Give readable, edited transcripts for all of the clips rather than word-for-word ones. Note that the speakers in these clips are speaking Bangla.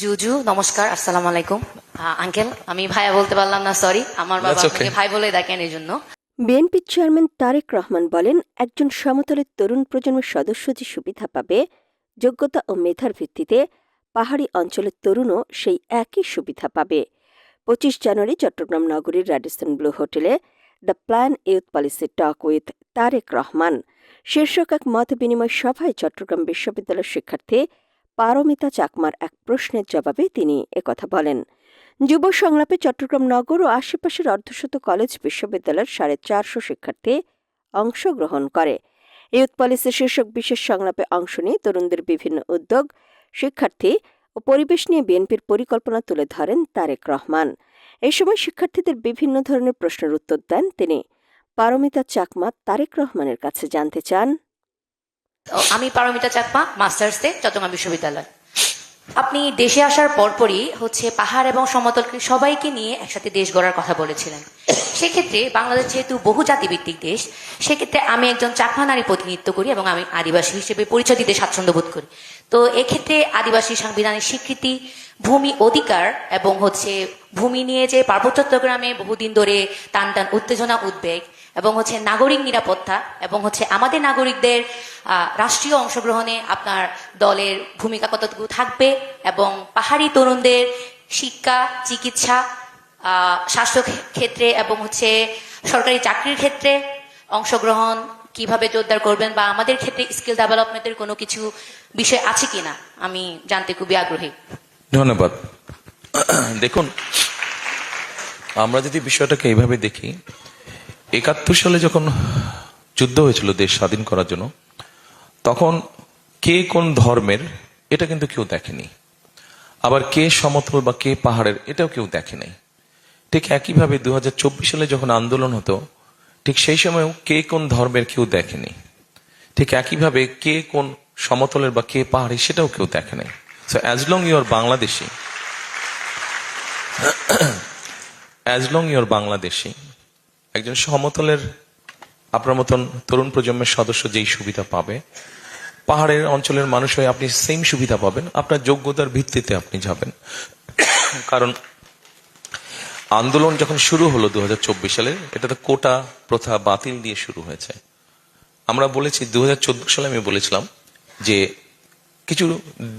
জুজু নমস্কার, আসসালামু আলাইকুম। আঙ্কেল, আমি ভাইয়া বলতে পারলাম না, সরি। আমার বাবা আপনাকে ভাই বলে ডাকেন, এই জন্য। বিএনপির চেয়ারম্যান তারেক রহমান বলেন, একজন সমতলের তরুণ প্রজন্মের সদস্য যে সুবিধা পাবে, যোগ্যতা ও মেধার ভিত্তিতে পাহাড়ি অঞ্চলের তরুণও সেই একই সুবিধা পাবে। ২৫ জানুয়ারি চট্টগ্রাম নগরীর র্যাডিসন ব্লু হোটেলে the plan youth policy talk with Tarique Rahman শীর্ষক এক মত বিনিময় সভায় চট্টগ্রাম বিশ্ববিদ্যালয়ের শিক্ষার্থী পারমিতা চাকমার এক প্রশ্নের জবাবে তিনি একথা বলেন। যুব সংলাপে চট্টগ্রাম নগর ও আশেপাশের অর্ধশত কলেজ বিশ্ববিদ্যালয়ের 450 শিক্ষার্থী অংশগ্রহণ করে। ইউথ পলিসি শীর্ষক বিশেষ সংলাপে অংশ নিয়ে তরুণদের বিভিন্ন উদ্যোগ, শিক্ষার্থী ও পরিবেশ নিয়ে বিএনপির পরিকল্পনা তুলে ধরেন তারেক রহমান। এই সময় শিক্ষার্থীদের বিভিন্ন ধরনের প্রশ্নের উত্তর দেন তিনি। পারমিতা চাকমা তারেক রহমানের কাছে জানতে চান, আমি পারমিতা চাকমা, মাস্টার্সে, চট্টগ্রাম বিশ্ববিদ্যালয়। আপনি দেশে আসার পরপরই পাহাড় এবং সমতলকে সবাইকে নিয়ে একসাথে দেশ গড়ার কথা বলেছিলেন। সেক্ষেত্রে বাংলাদেশ যেহেতু বহু জাতিভিত্তিক দেশ, সেক্ষেত্রে আমি একজন চাকমা নারী প্রতিনিধিত্ব করি এবং আমি আদিবাসী হিসেবে পরিচয় দিতে স্বাচ্ছন্দ্য বোধ করি। তো এক্ষেত্রে আদিবাসী সাংবিধানিক স্বীকৃতি, ভূমি অধিকার এবং ভূমি নিয়ে যে পার্বত্য চট্টগ্রামে বহুদিন ধরে টান টান উত্তেজনা, উদ্বেগ এবং নাগরিক নিরাপত্তা এবং আমাদের নাগরিকদের রাষ্ট্রীয় অংশগ্রহণে আপনার দলের ভূমিকা কতটুকু থাকবে এবং পাহাড়ি তরুণদের শিক্ষা, চিকিৎসা, স্বাস্থ্য ক্ষেত্রে এবং সরকারি চাকরির ক্ষেত্রে অংশগ্রহণ কিভাবে জোরদার করবেন বা আমাদের ক্ষেত্রে স্কিল ডেভেলপমেন্টের কোনো কিছু বিষয় আছে কিনা আমি জানতে খুবই আগ্রহী। ধন্যবাদ। দেখুন, আমরা যদি বিষয়টাকে এইভাবে দেখি, ৭১ সালে যখন যুদ্ধ হয়েছিল দেশ স্বাধীন করার জন্য, তখন কে কোন ধর্মের এটা কিন্তু কেউ দেখেনি, আবার কে সমতল বা কে পাহাড়ের এটাও কেউ দেখে নাই। ঠিক একইভাবে ২০২৪ সালে যখন আন্দোলন হতো, ঠিক সেই সময়ও কে কোন ধর্মের কেউ দেখেনি। ঠিক একইভাবে কে কোন সমতলের বা কে পাহাড়ি সেটাও কেউ দেখে নাই। So as long you are Bangladeshi, একজন সমতলের আপনার মতন তরুণ প্রজন্মের সদস্য যেই সুবিধা পাবে, পাহাড়ের অঞ্চলের মানুষ হয়ে আপনি সেম সুবিধা পাবেন। আপনার যোগ্যতার ভিত্তিতে আপনি যাবেন। কারণ আন্দোলন যখন শুরু হলো ২০২৪ সালে, এটাতে কোটা প্রথা বাতিল দিয়ে শুরু হয়েছে। আমরা বলেছি ২০১৪ সালে আমি বলেছিলাম যে কিছু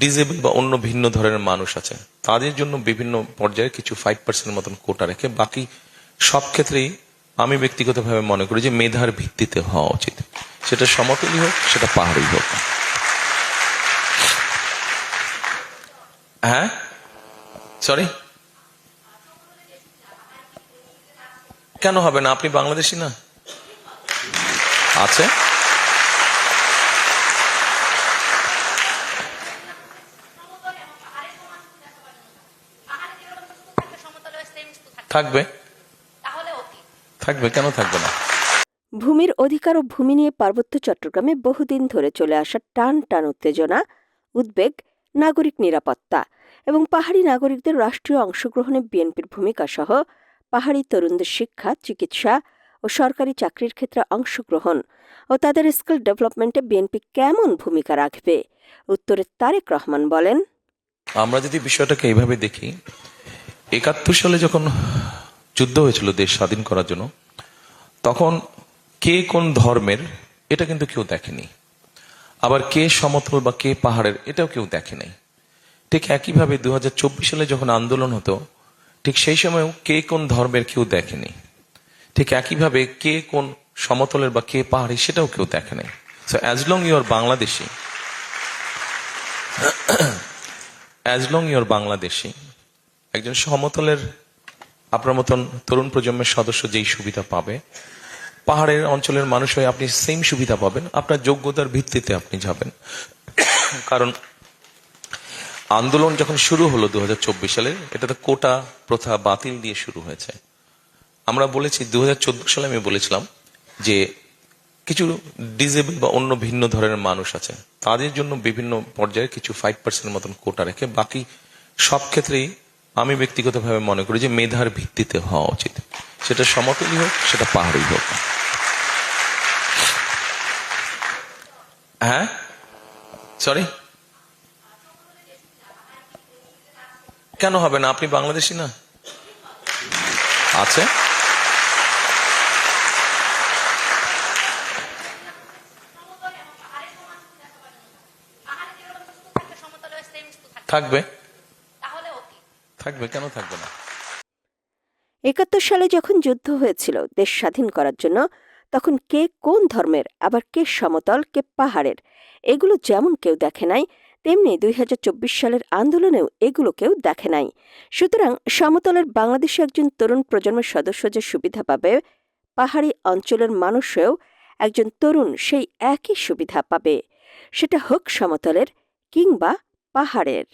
ডিজেবল বা অন্য ভিন্ন ধরনের মানুষ আছে, তাদের জন্য বিভিন্ন পর্যায়ে কিছু 5% মতন কোটা রেখে বাকি সব ক্ষেত্রেই আমি ব্যক্তিগতভাবে মনে করি যে মেধার ভিত্তিতে হওয়া উচিত, সেটা সমতলই হোক, সেটা পাহাড়ি হোক। হ্যাঁ, সরি, কেন হবে না? আপনি বাংলাদেশি না? আছে, থাকবে, কেন থাকবে না? ভূমির অধিকার ও ভূমি নিয়ে পার্বত্য চট্টগ্রামে বহুদিন ধরে চলে আসা টান টান উত্তেজনা, উদ্বেগ, নাগরিক নিরাপত্তা এবং পাহাড়ি নাগরিকদের রাষ্ট্রীয় অংশগ্রহণে বিএনপির ভূমিকা সহ পাহাড়ি তরুণদের শিক্ষা, চিকিৎসা ও সরকারি চাকরির ক্ষেত্রে অংশগ্রহণ ও তাদের স্কিল ডেভেলপমেন্টে বিএনপি কেমন ভূমিকা রাখবে, উত্তরে তারেক রহমান বলেন, আমরা যদি বিষয়টাকে এইভাবে দেখি, ৭১ সালে যখন যুদ্ধ হয়েছিল দেশ স্বাধীন করার জন্য, তখন কে কোন ধর্মের এটা কিন্তু কেউ দেখেনি, আবার কে সমতল বা কে পাহাড়ের এটাও কেউ দেখে নাই। ঠিক একইভাবে ২০২৪ সালে যখন আন্দোলন হতো, ঠিক সেই সময়ও কে কোন ধর্মের কেউ দেখেনি। ঠিক একইভাবে কে কোন সমতলের বা কে পাহাড়ি সেটাও কেউ দেখে নাই। So as long you are Bangladeshi, একজন সমতলের আপনার মতন তরুণ প্রজন্মের সদস্য যেই সুবিধা পাবে, পাহাড়ের অঞ্চলের মানুষ হয়ে আপনি সেম সুবিধা পাবেন। আপনার যোগ্যতার ভিত্তিতে আপনি যাবেন। কারণ আন্দোলন যখন শুরু হলো ২০২৪ সালে, এটাতে কোটা প্রথা বাতিল দিয়ে শুরু হয়েছে। আমরা বলেছি ২০১৪ সালে আমি বলেছিলাম যে কিছু ডিজেবল বা অন্য ভিন্ন ধরনের মানুষ আছে, তাদের জন্য বিভিন্ন পর্যায়ে কিছু 5% মতন কোটা রেখে বাকি সব ক্ষেত্রেই আমি ব্যক্তিগতভাবে মনে করি যে মেধার ভিত্তিতে হওয়া উচিত, সেটা সমতলই হোক, সেটা পাহাড়ি হোক। হ্যাঁ, সরি, কেন হবে না? আপনি বাংলাদেশী না? আছে। থাকবে, থাকবে, কেন থাকবে না? ৭১ সালে যখন যুদ্ধ হয়েছিল দেশ স্বাধীন করার জন্য, তখন কে কোন ধর্মের, আবার কে সমতল কে পাহাড়ের, এগুলো যেমন কেউ দেখে নাই, তেমনি ২০২৪ সালের আন্দোলনেও এগুলো কেউ দেখে নাই। সুতরাং সমতলের বাংলাদেশে একজন তরুণ প্রজন্মের সদস্য যে সুবিধা পাবে, পাহাড়ি অঞ্চলের মানুষেও একজন তরুণ সেই একই সুবিধা পাবে, সেটা হোক সমতলের কিংবা পাহাড়ের।